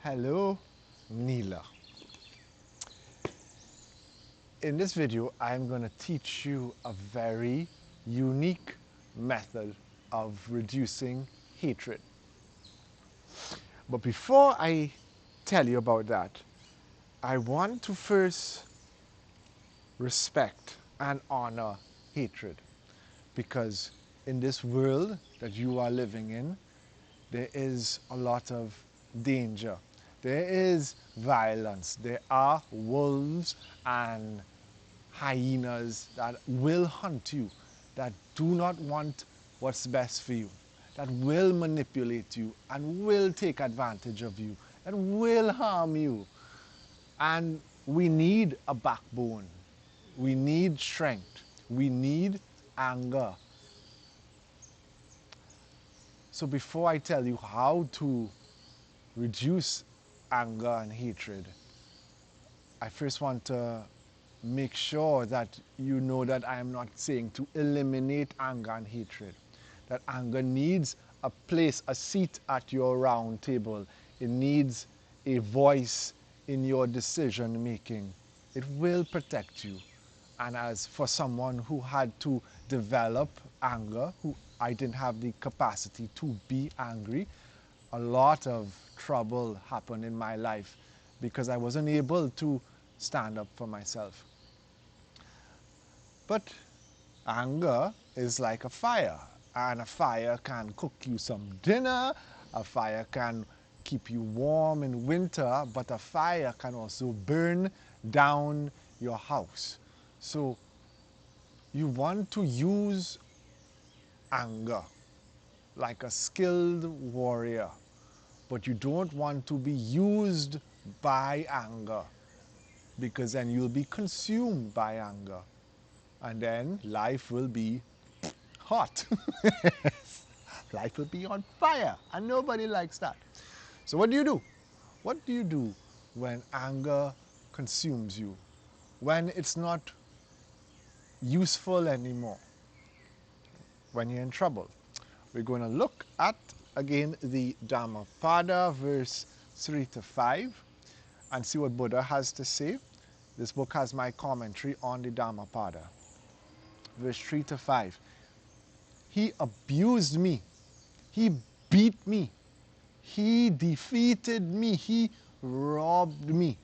Hello, Nila. In this video, I'm going to teach you a very unique method of reducing hatred. But before I tell you about that, I want to first respect and honor hatred. Because in this world that you are living in, there is a lot of danger. There is violence. There are wolves and hyenas that will hunt you, that do not want what's best for you, that will manipulate you and will take advantage of you and will harm you. And we need a backbone. We need strength. We need anger. So before I tell you how to reduce anger and hatred, I first want to make sure that you know that I am not saying to eliminate anger and hatred. That anger needs a place, a seat at your round table. It needs a voice in your decision making. It will protect you. And as for someone who had to develop anger, who I didn't have the capacity to be angry, a lot of trouble happened in my life because I wasn't able to stand up for myself. But anger is like a fire, and a fire can cook you some dinner, a fire can keep you warm in winter, but a fire can also burn down your house. So you want to use anger like a skilled warrior, but you don't want to be used by anger, because then you'll be consumed by anger. And then life will be hot. Life will be on fire, and nobody likes that. So what do you do? What do you do when anger consumes you? When it's not useful anymore? When you're in trouble? We're going to look at, again, the Dhammapada Verse 3 to 5 and see what Buddha has to say. This book has my commentary on the Dhammapada. Verse 3 to 5. He abused me. He beat me. He defeated me. He robbed me.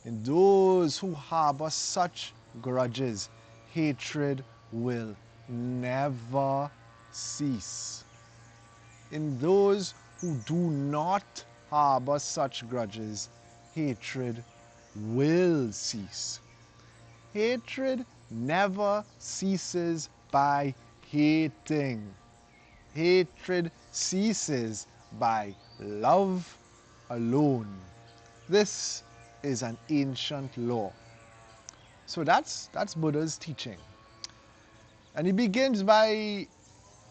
In those who harbor such grudges, hatred will never cease. In those who do not harbor such grudges, hatred will cease. Hatred never ceases by hating. Hatred ceases by love alone. This is an ancient law. So that's Buddha's teaching. And he begins by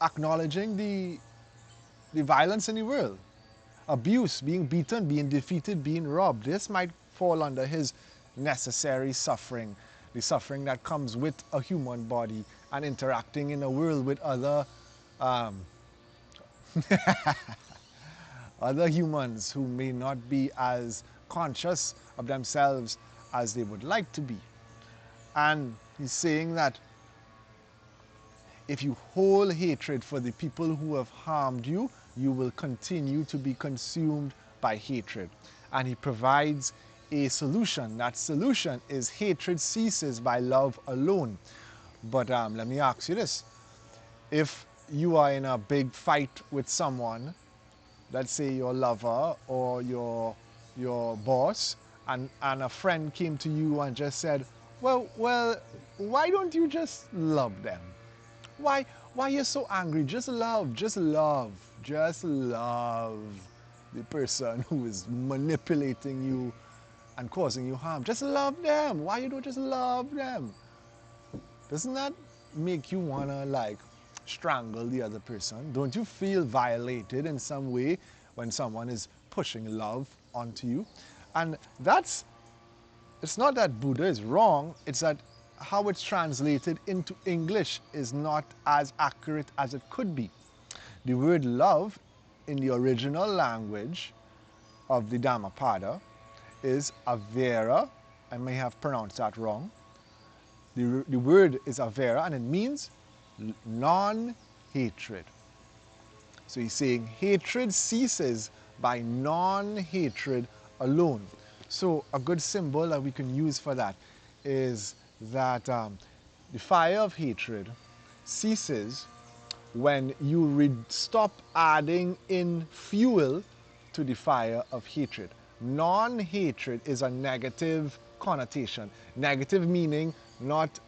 acknowledging the violence in the world. Abuse, being beaten, being defeated, being robbed. This might fall under his necessary suffering. The suffering that comes with a human body and interacting in a world with other other humans who may not be as conscious of themselves as they would like to be. And he's saying that if you hold hatred for the people who have harmed you, you will continue to be consumed by hatred. And he provides a solution. That solution is hatred ceases by love alone. But let me ask you this. If you are in a big fight with someone, let's say your lover or your boss, and a friend came to you and just said, well, why don't you just love them? Why you're so angry? Just love the person who is manipulating you and causing you harm. Just love them. Why you don't just love them? Doesn't that make you want to like strangle the other person? Don't you feel violated in some way when someone is pushing love onto you? And it's not that Buddha is wrong, it's that how it's translated into English is not as accurate as it could be. The word love in the original language of the Dhammapada is avera. I may have pronounced that wrong. The word is avera, and it means non-hatred. So he's saying hatred ceases by non-hatred alone. So a good symbol that we can use for that is that the fire of hatred ceases when you stop adding in fuel to the fire of hatred. Non-hatred is a negative connotation. Negative meaning not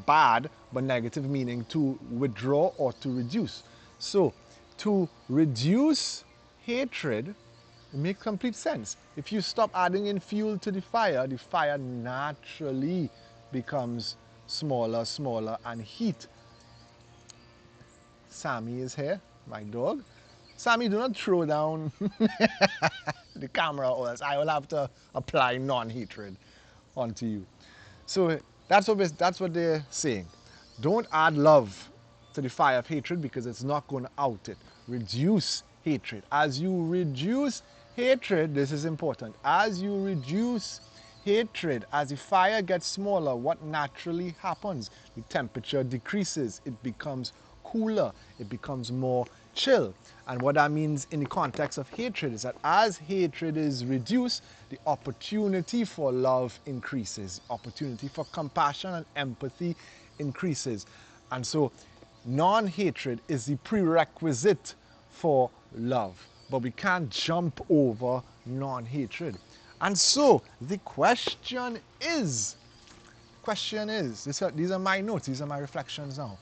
bad, but negative meaning to withdraw or to reduce. So to reduce hatred, it makes complete sense. If you stop adding in fuel to the fire naturally becomes smaller, and heat. Sammy is here, my dog. Sammy, do not throw down the camera, or else I will have to apply non-hatred onto you. So that's what they're saying. Don't add love to the fire of hatred, because it's not going to out it. Reduce hatred. As you reduce hatred, this is important. As you reduce hatred, as the fire gets smaller, what naturally happens? The temperature decreases. It becomes cooler. It becomes more chill. And what that means in the context of hatred is that as hatred is reduced, the opportunity for love increases. Opportunity for compassion and empathy increases. And so non-hatred is the prerequisite for love. But we can't jump over non-hatred. And so the question is, these are my notes, these are my reflections now.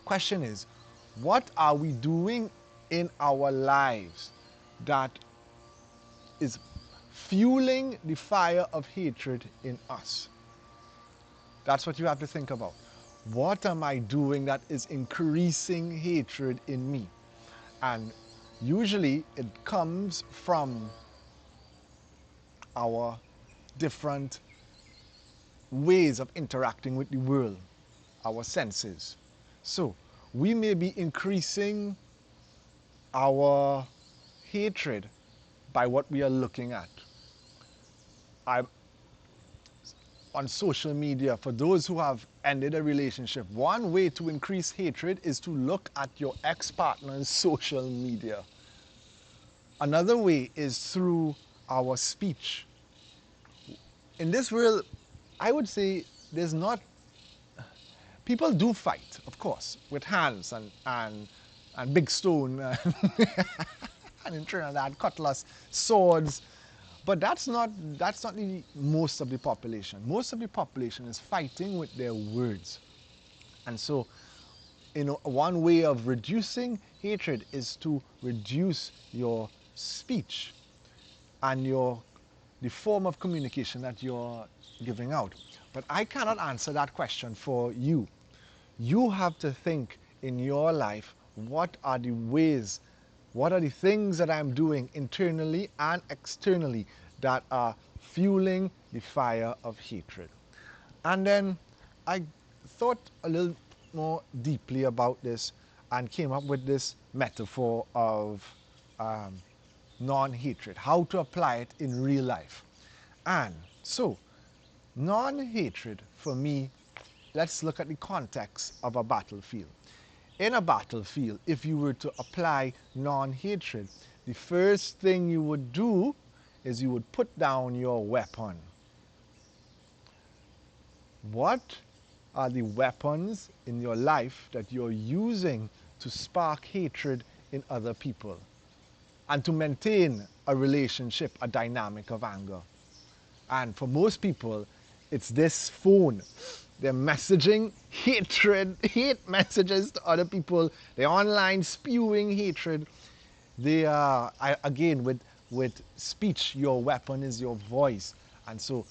Question is, what are we doing in our lives that is fueling the fire of hatred in us? That's what you have to think about. What am I doing that is increasing hatred in me? And usually it comes from our different ways of interacting with the world, our senses. So we may be increasing our hatred by what we are looking at. On social media, for those who have ended a relationship, one way to increase hatred is to look at your ex-partner's social media. Another way is through our speech. In this world, I would say there's not... People do fight, of course, with hands and big stone and in Trinidad, cutlass, swords. But that's not the most of the population. Most of the population is fighting with their words. And so, one way of reducing hatred is to reduce your speech and the form of communication that you're giving out. But I cannot answer that question for you. You have to think in your life, what are the ways, what are the things that I'm doing internally and externally that are fueling the fire of hatred? And then I thought a little more deeply about this and came up with this metaphor of non-hatred, how to apply it in real life. And so, non-hatred for me, let's look at the context of a battlefield. In a battlefield, if you were to apply non-hatred, the first thing you would do is you would put down your weapon. What are the weapons in your life that you're using to spark hatred in other people and to maintain a relationship, a dynamic of anger? And for most people, it's this phone. They're messaging hatred, hate messages to other people. They're online spewing hatred. They are, again, with speech, your weapon is your voice. And so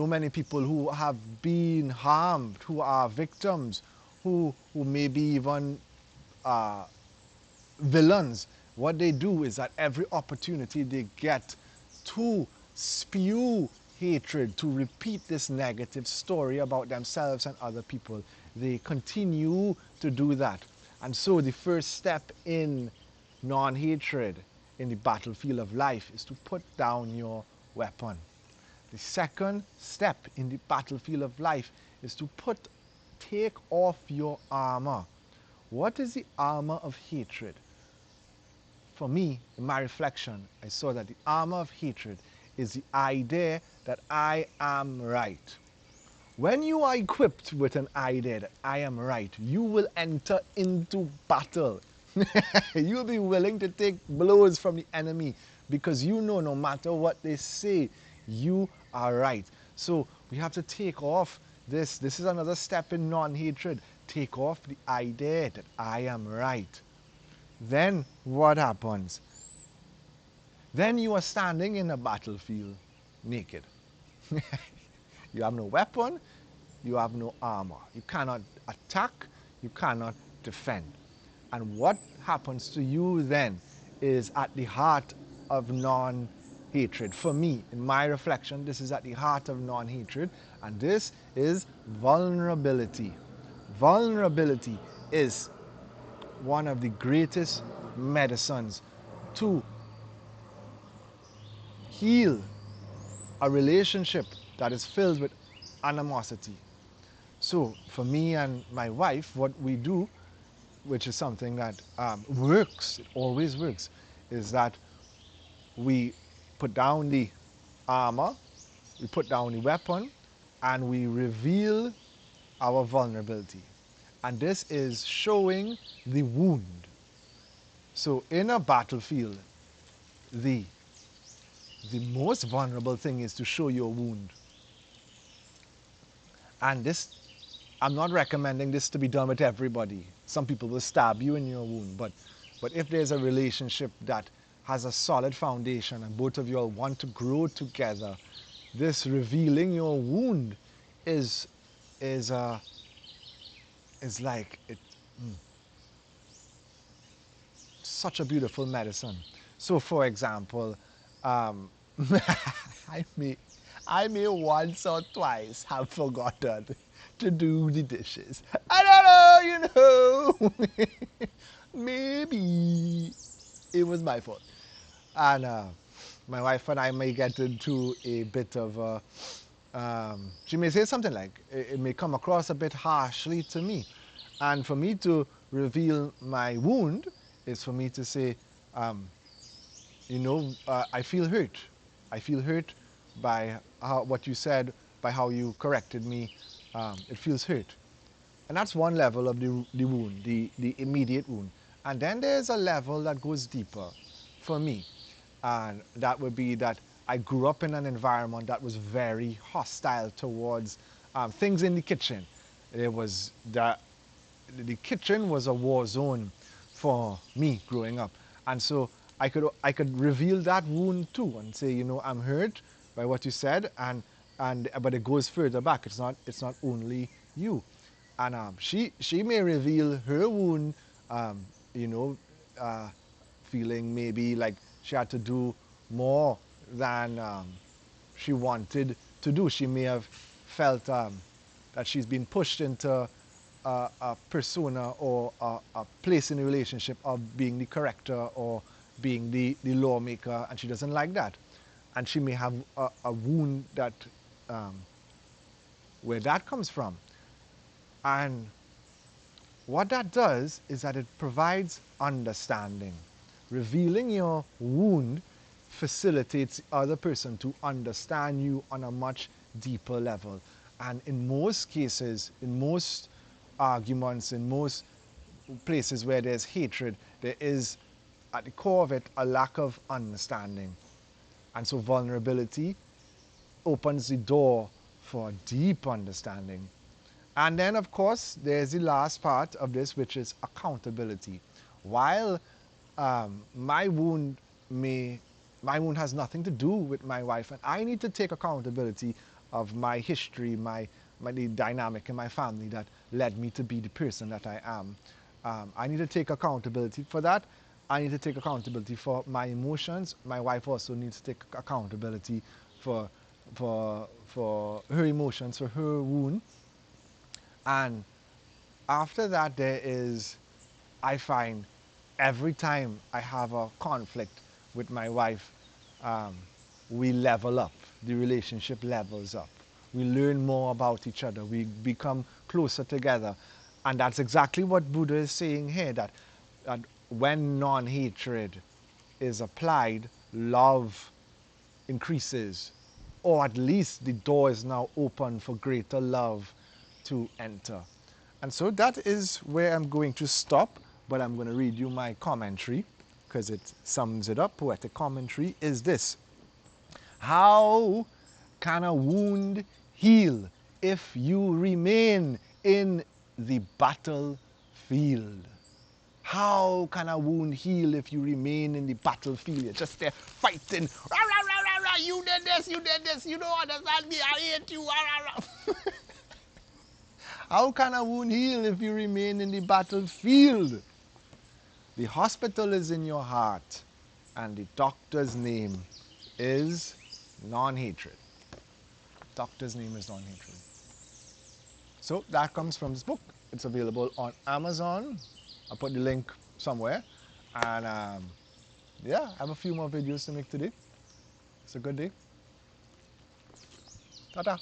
many people who have been harmed, who are victims, who may be even villains, what they do is that every opportunity they get to spew hatred, to repeat this negative story about themselves and other people, they continue to do that. And so the first step in non-hatred, in the battlefield of life is to put down your weapon. The second step in the battlefield of life is to take off your armor. What is the armor of hatred? For me, in my reflection, I saw that the armor of hatred is the idea that I am right. When you are equipped with an idea that I am right, you will enter into battle. You'll be willing to take blows from the enemy because you know no matter what they say, you are right. So we have to take off this. This is another step in non-hatred. Take off the idea that I am right. Then what happens? Then you are standing in a battlefield naked. You have no weapon, you have no armor. You cannot attack, you cannot defend. And what happens to you then is at the heart of non-hatred. For me, in my reflection, this is at the heart of non-hatred, and this is vulnerability. Vulnerability is one of the greatest medicines to heal a relationship that is filled with animosity. So for me and my wife, what we do, which is something that works, it always works, is that we put down the armor, we put down the weapon, and we reveal our vulnerability. And this is showing the wound. So in a battlefield, the most vulnerable thing is to show your wound. And this, I'm not recommending this to be done with everybody. Some people will stab you in your wound, but if there's a relationship that has a solid foundation and both of you all want to grow together, this revealing your wound is like such a beautiful medicine. So for example, I may once or twice have forgotten to do the dishes. I don't know, maybe it was my fault. And my wife and I may get into a bit of she may say something like, it may come across a bit harshly to me. And for me to reveal my wound is for me to say, I feel hurt. I feel hurt by what you said, by how you corrected me. It feels hurt. And that's one level of the wound, the immediate wound. And then there's a level that goes deeper for me. And that would be that I grew up in an environment that was very hostile towards things in the kitchen. It was the kitchen was a war zone for me growing up. And so I could reveal that wound too and say, I'm hurt by what you said, but it goes further back. It's not only you. And she may reveal her wound, feeling maybe like she had to do more than she wanted to do. She may have felt that she's been pushed into a persona or a place in the relationship of being the corrector or being the lawmaker, and she doesn't like that. And she may have a wound that where that comes from. And what that does is that it provides understanding. Revealing your wound facilitates the other person to understand you on a much deeper level. And in most cases, in most arguments, in most places where there's hatred, there is, at the core of it, a lack of understanding. And so vulnerability opens the door for deep understanding. And then, of course, there's the last part of this, which is accountability. While my wound has nothing to do with my wife, and I need to take accountability of my history, the dynamic in my family that led me to be the person that I am. I need to take accountability for that. I need to take accountability for my emotions. My wife also needs to take accountability for her emotions, for her wound. And after that, I find every time I have a conflict with my wife, um, we level up. The relationship levels up. We learn more about each other. We become closer together. And that's exactly what Buddha is saying here, that when non-hatred is applied, love increases, or at least the door is now open for greater love to enter. And so that is where I'm going to stop, but I'm going to read you my commentary because it sums it up. Poetic commentary is this: how can a wound heal if you remain in the battlefield? How can a wound heal if you remain in the battlefield? You're just there fighting. Rah, rah, rah, rah, rah. You did this, you don't understand me, I hate you. Rah, rah, rah. How can a wound heal if you remain in the battlefield? The hospital is in your heart, and the doctor's name is non-hatred. Doctor's name is non-hatred. So that comes from this book. It's available on Amazon. I'll put the link somewhere. And yeah, I have a few more videos to make today. It's a good day. Ta-ta.